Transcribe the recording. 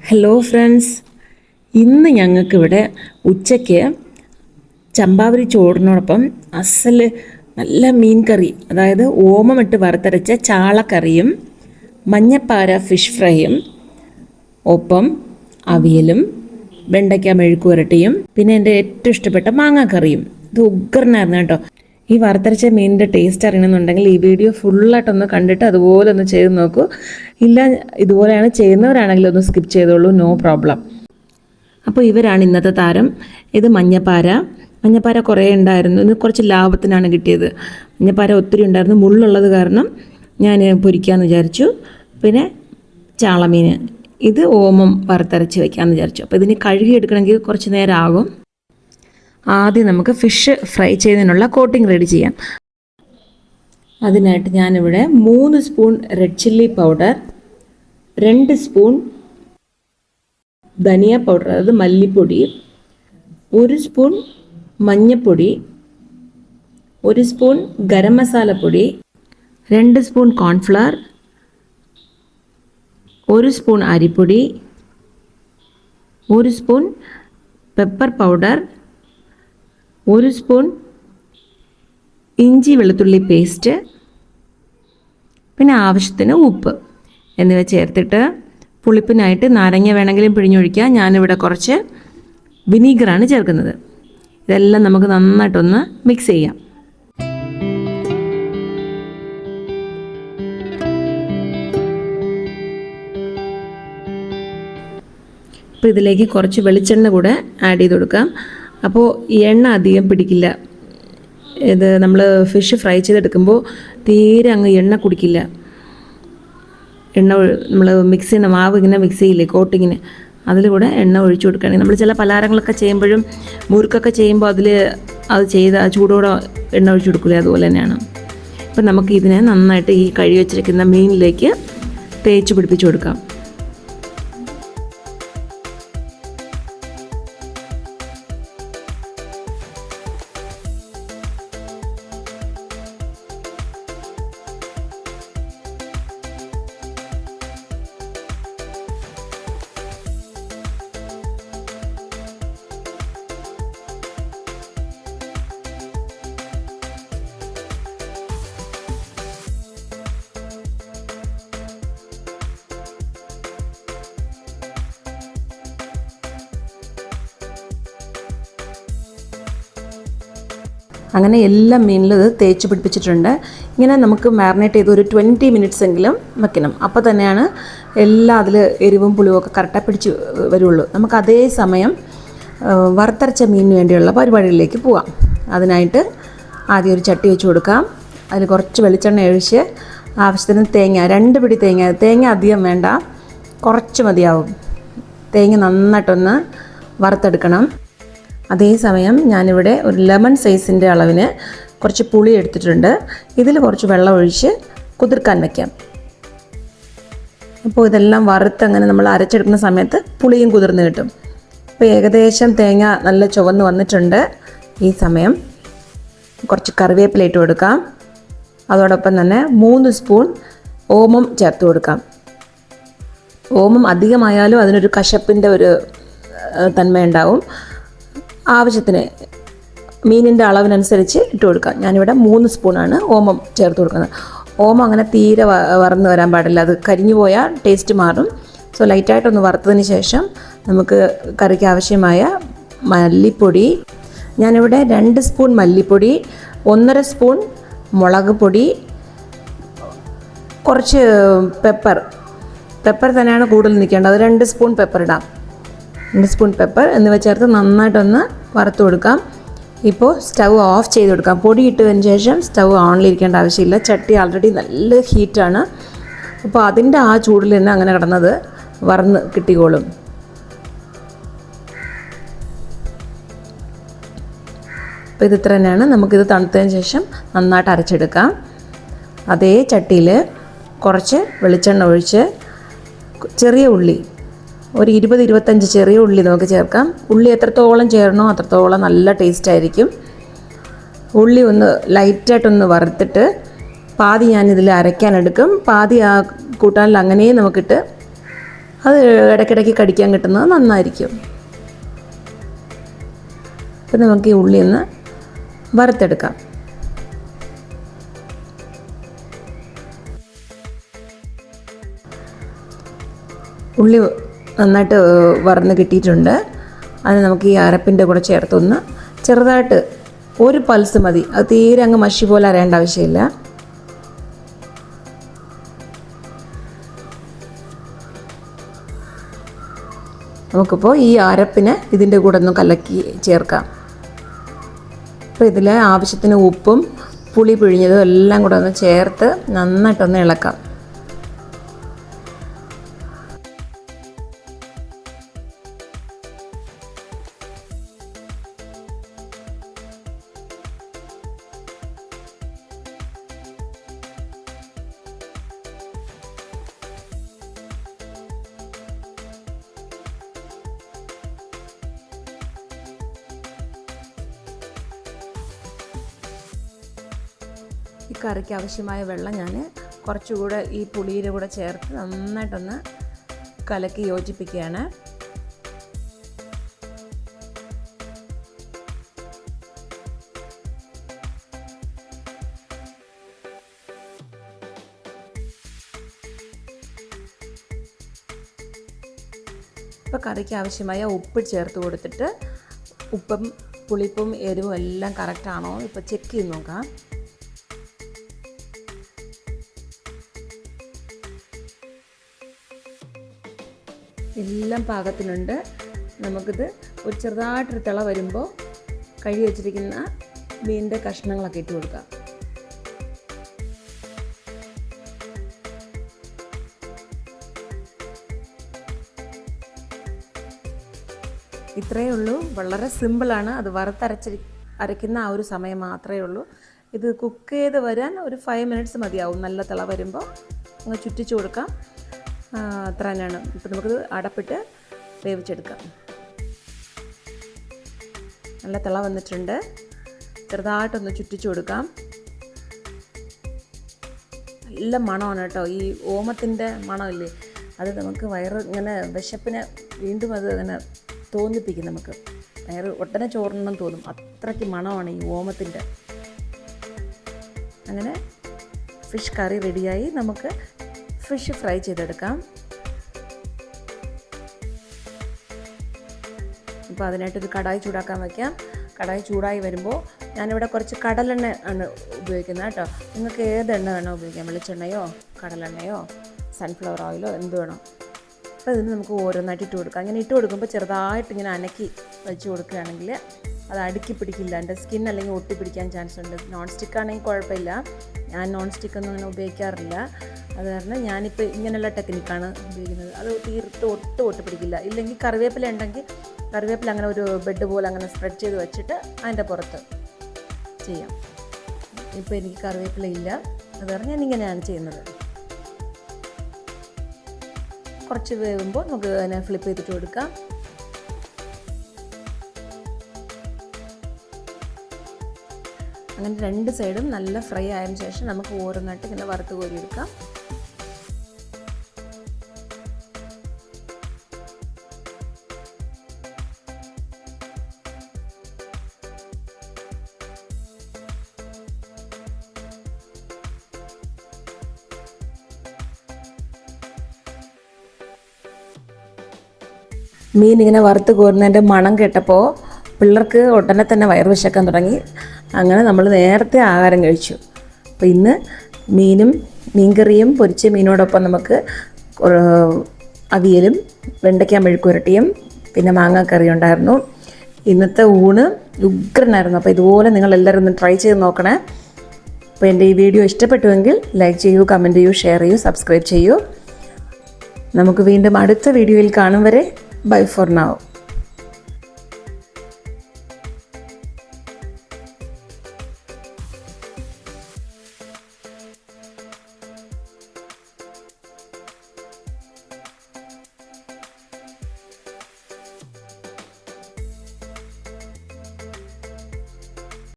Hello friends, ഇന്ന് ഞങ്ങൾക്കിവിടെ ഉച്ചയ്ക്ക് ചമ്പാവരി ചോറിനോടൊപ്പം നല്ല മീൻ കറി, അതായത് ഓമമിട്ട് വറുത്തരച്ച ചാളക്കറിയും മഞ്ഞപ്പാര ഫിഷ് ഫ്രൈയും ഒപ്പം അവിയലും വെണ്ടയ്ക്ക മെഴുക്കുവരട്ടിയും പിന്നെ എൻ്റെ ഏറ്റവും ഇഷ്ടപ്പെട്ട മാങ്ങാക്കറിയും. ഇത് ഉഗ്രനായിരുന്നു കേട്ടോ. ഈ വറുത്തരച്ച മീനിൻ്റെ ടേസ്റ്റ് അറിയണമെന്നുണ്ടെങ്കിൽ ഈ വീഡിയോ ഫുള്ളായിട്ടൊന്ന് കണ്ടിട്ട് അതുപോലെ ഒന്ന് ചെയ്ത് നോക്കൂ. ഇല്ല, ഇതുപോലെയാണ് ചെയ്യുന്നവരാണെങ്കിൽ ഒന്ന് സ്കിപ്പ് ചെയ്തോളൂ, നോ പ്രോബ്ലം. അപ്പോൾ ഇവരാണ് ഇന്നത്തെ താരം. ഇത് മഞ്ഞപ്പാര കുറേ ഉണ്ടായിരുന്നു. ഇന്ന് കുറച്ച് ലാഭത്തിനാണ് കിട്ടിയത്. മഞ്ഞപ്പാര ഒത്തിരി ഉണ്ടായിരുന്നു, മുള്ളുള്ളത് കാരണം ഞാൻ പൊരിക്കാമെന്ന് വിചാരിച്ചു. പിന്നെ ചാളമീൻ, ഇത് ഓമം വറുത്തരച്ച് വയ്ക്കാമെന്ന് വിചാരിച്ചു. അപ്പോൾ ഇതിന് കഴുകിയെടുക്കണമെങ്കിൽ കുറച്ച് നേരം ആകും. ആദ്യം നമുക്ക് ഫിഷ് ഫ്രൈ ചെയ്യുന്നതിനുള്ള കോട്ടിംഗ് റെഡി ചെയ്യാം. അതിനായിട്ട് ഞാനിവിടെ 3 spoon red chilli powder, 2 spoon ധനിയ പൗഡർ, അതായത് മല്ലിപ്പൊടി, 1 സ്പൂൺ മഞ്ഞൾപ്പൊടി, 1 സ്പൂൺ ഗരം മസാലപ്പൊടി, 2 സ്പൂൺ കോൺഫ്ലവർ, 1 സ്പൂൺ അരിപ്പൊടി, 1 സ്പൂൺ പെപ്പർ പൗഡർ, 1 സ്പൂൺ ഇഞ്ചി വെളുത്തുള്ളി പേസ്റ്റ്, പിന്നെ ആവശ്യത്തിന് ഉപ്പ് എന്നിവ ചേർത്തിട്ട് പുളിപ്പിനായിട്ട് നാരങ്ങ വേണമെങ്കിലും പിഴിഞ്ഞൊഴിക്കാം. ഞാനിവിടെ കുറച്ച് വിനീഗറാണ് ചേർക്കുന്നത്. ഇതെല്ലാം നമുക്ക് നന്നായിട്ടൊന്ന് മിക്സ് ചെയ്യാം. അപ്പോൾ ഇതിലേക്ക് കുറച്ച് വെളിച്ചെണ്ണ കൂടെ ആഡ് ചെയ്ത് കൊടുക്കാം. അപ്പോൾ എണ്ണ അധികം പിടിക്കില്ല. ഇത് നമ്മൾ ഫിഷ് ഫ്രൈ ചെയ്തെടുക്കുമ്പോൾ തീരെ അങ്ങ് എണ്ണ കുടിക്കില്ല. നമ്മൾ മിക്സ് ചെയ്യുന്ന മാവ് ഇങ്ങനെ മിക്സ് ചെയ്യില്ലേ കോട്ടിങ്ങിന്, അതിൽ കൂടെ എണ്ണ ഒഴിച്ചു കൊടുക്കുകയാണെങ്കിൽ, നമ്മൾ ചില പലഹാരങ്ങളൊക്കെ ചെയ്യുമ്പോഴും മുറുക്കൊക്കെ ചെയ്യുമ്പോൾ അത് ചെയ്ത് ചൂടോടെ എണ്ണ ഒഴിച്ചു കൊടുക്കില്ലേ, അതുപോലെ തന്നെയാണ്. അപ്പം നമുക്ക് ഇതിനെ നന്നായിട്ട് ഈ കഴുകി വെച്ചിരിക്കുന്ന മീനിലേക്ക് തേച്ച് പിടിപ്പിച്ച് കൊടുക്കാം. അങ്ങനെ എല്ലാ മീനിലും ഇത് തേച്ച് പിടിപ്പിച്ചിട്ടുണ്ട്. ഇങ്ങനെ നമുക്ക് മാരിനേറ്റ് ചെയ്ത് ഒരു 20 മിനിറ്റ്സ് എങ്കിലും വെക്കണം. അപ്പോൾ തന്നെയാണ് എല്ലാം അതിൽ എരിവും പുളിയും ഒക്കെ കറക്റ്റായി പിടിച്ച് വരുള്ളൂ. നമുക്ക് അതേ സമയം വറുത്തരച്ച മീനിന് വേണ്ടിയുള്ള പരിപാടികളിലേക്ക് പോവാം. അതിനായിട്ട് ആദ്യം ഒരു ചട്ടി വെച്ച് കൊടുക്കാം. അതിൽ കുറച്ച് വെളിച്ചെണ്ണ ഒഴിച്ച് ആവശ്യത്തിന് തേങ്ങ, 2 പിടി തേങ്ങ അധികം വേണ്ട, കുറച്ച് മതിയാവും. തേങ്ങ നന്നായിട്ടൊന്ന് വറുത്തെടുക്കണം. അതേസമയം ഞാനിവിടെ ഒരു ലെമൺ സൈസിൻ്റെ അളവിന് കുറച്ച് പുളി എടുത്തിട്ടുണ്ട്. ഇതിൽ കുറച്ച് വെള്ളം ഒഴിച്ച് കുതിർക്കാൻ വയ്ക്കാം. അപ്പോൾ ഇതെല്ലാം വറുത്തങ്ങനെ നമ്മൾ അരച്ചെടുക്കുന്ന സമയത്ത് പുളിയും കുതിർന്ന് കിട്ടും. അപ്പോൾ ഏകദേശം തേങ്ങ നല്ല ചുവന്ന് വന്നിട്ടുണ്ട്. ഈ സമയം കുറച്ച് കറിവേപ്പില ഇട്ട് കൊടുക്കാം. അതോടൊപ്പം തന്നെ 3 സ്പൂൺ ഓമം ചേർത്ത് കൊടുക്കാം. ഓമം അധികമായാലും അതിനൊരു കശപ്പിൻ്റെ ഒരു തന്മയുണ്ടാവും. ആവശ്യത്തിന് മീനിൻ്റെ അളവിനനുസരിച്ച് ഇട്ട് കൊടുക്കാം. ഞാനിവിടെ 3 സ്പൂണാണ് ഓമം ചേർത്ത് കൊടുക്കുന്നത്. ഓമം അങ്ങനെ തീരെ വറന്ന് വരാൻ പാടില്ല, അത് കരിഞ്ഞു പോയാൽ ടേസ്റ്റ് മാറും. സോ ലൈറ്റായിട്ടൊന്ന് വറുത്തതിന് ശേഷം നമുക്ക് കറിക്ക് ആവശ്യമായ മല്ലിപ്പൊടി, ഞാനിവിടെ 2 സ്പൂൺ മല്ലിപ്പൊടി, 1.5 സ്പൂൺ മുളക് പൊടി, കുറച്ച് പെപ്പർ തന്നെയാണ് കൂടുതൽ നിൽക്കേണ്ടത്. 2 സ്പൂൺ പെപ്പർ ഇടാം. 2 സ്പൂൺ പെപ്പർ എന്നിവ ചേർത്ത് നന്നായിട്ടൊന്ന് വറുത്ത് കൊടുക്കാം. ഇപ്പോൾ സ്റ്റൗ ഓഫ് ചെയ്ത് കൊടുക്കാം. പൊടി ഇട്ടതിന് ശേഷം സ്റ്റൗ ഓണിലിരിക്കേണ്ട ആവശ്യമില്ല. ചട്ടി ആൾറെഡി നല്ല ഹീറ്റാണ്. അപ്പോൾ അതിൻ്റെ ആ ചൂടിൽ തന്നെ അങ്ങനെ കിടന്നത് വറന്ന് കിട്ടിക്കോളും. അപ്പോൾ ഇത് ഇത്ര തന്നെയാണ്. നമുക്കിത് തണുത്തതിന് ശേഷം നന്നായിട്ട് അരച്ചെടുക്കാം. അതേ ചട്ടിയിൽ കുറച്ച് വെളിച്ചെണ്ണ ഒഴിച്ച് ചെറിയ ഉള്ളി, ഒരു 20-25 ചെറിയ ഉള്ളി നമുക്ക് ചേർക്കാം. ഉള്ളി എത്രത്തോളം ചേരണോ അത്രത്തോളം നല്ല ടേസ്റ്റ് ആയിരിക്കും. ഉള്ളി ഒന്ന് ലൈറ്റായിട്ടൊന്ന് വറുത്തിട്ട് പാതി ഞാനിതിൽ അരയ്ക്കാനെടുക്കും, പാതി ആ കൂട്ടാനിൽ അങ്ങനെ നമുക്കിട്ട് അത് ഇടയ്ക്കിടയ്ക്ക് കടിക്കാൻ കിട്ടുന്നത് നന്നായിരിക്കും. അപ്പം നമുക്ക് ഈ ഉള്ളി ഒന്ന് വറുത്തെടുക്കാം. ഉള്ളി നന്നായിട്ട് വറന്ന് കിട്ടിയിട്ടുണ്ട്. അത് നമുക്ക് ഈ അരപ്പിൻ്റെ കൂടെ ചേർത്തൊന്ന് ചെറുതായിട്ട് ഒരു പൾസ് മതി, അത് തീരെ അങ്ങ് മഷി പോലെ അരയേണ്ട ആവശ്യമില്ല. നമുക്കിപ്പോൾ ഈ അരപ്പിനെ ഇതിൻ്റെ കൂടെ ഒന്ന് കലക്കി ചേർക്കാം. അപ്പോൾ ഇതിൽ ആവശ്യത്തിന് ഉപ്പും പുളി പിഴിഞ്ഞതും എല്ലാം കൂടെ ഒന്ന് ചേർത്ത് നന്നായിട്ടൊന്ന് ഇളക്കാം. ഈ കറിക്ക് ആവശ്യമായ വെള്ളം ഞാൻ കുറച്ചുകൂടെ ഈ പുളിയുടെ കൂടെ ചേർത്ത് നന്നായിട്ടൊന്ന് കലക്കി യോജിപ്പിക്കുകയാണ്. ഇപ്പോൾ കറിക്ക് ആവശ്യമായ ഉപ്പ് ചേർത്ത് കൊടുത്തിട്ട് ഉപ്പും പുളിപ്പും എരിവും എല്ലാം കറക്റ്റാണോ ഇപ്പോൾ ചെക്ക് ചെയ്ത് നോക്കാം. എല്ലാം പാകത്തിനുണ്ട്. നമുക്കിത് ഒരു ചെറുതായിട്ടൊരു തിള വരുമ്പോൾ കഴുകി വെച്ചിരിക്കുന്ന മീനിൻ്റെ കഷ്ണങ്ങളൊക്കെ ഇട്ട് കൊടുക്കാം. ഇത്രയേ ഉള്ളൂ, വളരെ സിമ്പിളാണ്. അത് അരയ്ക്കുന്ന ആ ഒരു സമയം മാത്രമേ ഉള്ളൂ. ഇത് കുക്ക് ചെയ്ത് വരാൻ ഒരു 5 മിനിറ്റ്സ് മതിയാവും. നല്ല തിള വരുമ്പോൾ അങ്ങ് ചുറ്റിച്ച് കൊടുക്കാം. അത്ര തന്നെയാണ്. ഇപ്പം നമുക്കിത് അടപ്പിട്ട് വേവിച്ചെടുക്കാം. നല്ല തിള വന്നിട്ടുണ്ട്. ചെറുതായിട്ടൊന്ന് ചുറ്റിച്ച് കൊടുക്കാം. നല്ല മണമാണ് കേട്ടോ, ഈ ഓമത്തിൻ്റെ മണമില്ലേ, അത് നമുക്ക് വയറ് ഇങ്ങനെ വിശപ്പിനെ വീണ്ടും അത് അങ്ങനെ തോന്നിപ്പിക്കും. നമുക്ക് വയറ് ഒട്ടനെ ചോറണം തോന്നും, അത്രയ്ക്ക് മണമാണ് ഈ ഓമത്തിൻ്റെ. അങ്ങനെ ഫിഷ് കറി റെഡിയായി. നമുക്ക് ഫിഷ് ഫ്രൈ ചെയ്തെടുക്കാം. അപ്പോൾ അതിനായിട്ടൊരു കടായി ചൂടാക്കാൻ വയ്ക്കാം. കടായി ചൂടായി വരുമ്പോൾ ഞാനിവിടെ കുറച്ച് കടലെണ്ണ ആണ് ഉപയോഗിക്കുന്നത് കേട്ടോ. നിങ്ങൾക്ക് ഏത് എണ്ണ വേണോ ഉപയോഗിക്കാം, വെളിച്ചെണ്ണയോ കടലെണ്ണയോ സൺഫ്ലവർ ഓയിലോ എന്ത് വേണോ. അപ്പോൾ ഇതിന് നമുക്ക് ഓരോന്നായിട്ട് ഇട്ട് കൊടുക്കാം. അങ്ങനെ ഇട്ട് കൊടുക്കുമ്പോൾ ചെറുതായിട്ട് ഇങ്ങനെ അനക്കി വെച്ച് കൊടുക്കുകയാണെങ്കിൽ അത് അടുക്കി പിടിക്കില്ല. എൻ്റെ സ്കിൻ അല്ലെങ്കിൽ ഒട്ടി പിടിക്കാൻ ചാൻസ് ഉണ്ട്. നോൺ സ്റ്റിക്ക് ആണെങ്കിൽ കുഴപ്പമില്ല. ഞാൻ നോൺ സ്റ്റിക്കൊന്നും അങ്ങനെ ഉപയോഗിക്കാറില്ല. അത് കാരണം ഞാനിപ്പോൾ ഇങ്ങനെയുള്ള ടെക്നിക്കാണ് ഉപയോഗിക്കുന്നത്. അത് തീർത്ത് ഒട്ടി പിടിക്കില്ല. ഇല്ലെങ്കിൽ കറിവേപ്പില ഉണ്ടെങ്കിൽ കറിവേപ്പില അങ്ങനെ ഒരു ബെഡ് പോലെ അങ്ങനെ സ്പ്രെഡ് ചെയ്ത് വെച്ചിട്ട് അതിൻ്റെ പുറത്ത് ചെയ്യാം. ഇപ്പോൾ എനിക്ക് കറിവേപ്പില ഇല്ല, അത് കാരണം ഞാനിങ്ങനെയാണ് ചെയ്യുന്നത്. കുറച്ച് വേവുമ്പോൾ നമുക്ക് അതിനെ ഫ്ലിപ്പ് ചെയ്തിട്ട് കൊടുക്കാം. അങ്ങനെ 2 സൈഡും നല്ല ഫ്രൈ ആയതിനു ശേഷം നമുക്ക് ഓരോന്നായിട്ട് ഇങ്ങനെ വറുത്ത് കോരിയെടുക്കാം. മീൻ ഇങ്ങനെ വറുത്ത് കോരുന്നതിൻ്റെ മണം കേട്ടപ്പോൾ പിള്ളേർക്ക് ഉടനെ തന്നെ വയറ് വിശക്കാൻ തുടങ്ങി. അങ്ങനെ നമ്മൾ നേരത്തെ ആഹാരം കഴിച്ചു. അപ്പോൾ ഇന്ന് മീൻകറിയും പൊരിച്ച മീനോടൊപ്പം നമുക്ക് അവിയലും വെണ്ടയ്ക്ക മെഴുക്കുരട്ടിയും പിന്നെ മാങ്ങാക്കറിയും ഉണ്ടായിരുന്നു. ഇന്നത്തെ ഊണ് ഉഗ്രനായിരുന്നു. അപ്പോൾ ഇതുപോലെ നിങ്ങളെല്ലാവരും ഒന്ന് ട്രൈ ചെയ്ത് നോക്കണേ. അപ്പോൾ എൻ്റെ ഈ വീഡിയോ ഇഷ്ടപ്പെട്ടുവെങ്കിൽ ലൈക്ക് ചെയ്യൂ, കമൻറ്റ് ചെയ്യൂ, ഷെയർ ചെയ്യൂ, സബ്സ്ക്രൈബ് ചെയ്യൂ. നമുക്ക് വീണ്ടും അടുത്ത വീഡിയോയിൽ കാണും വരെ ബൈ ഫോർ നൗ.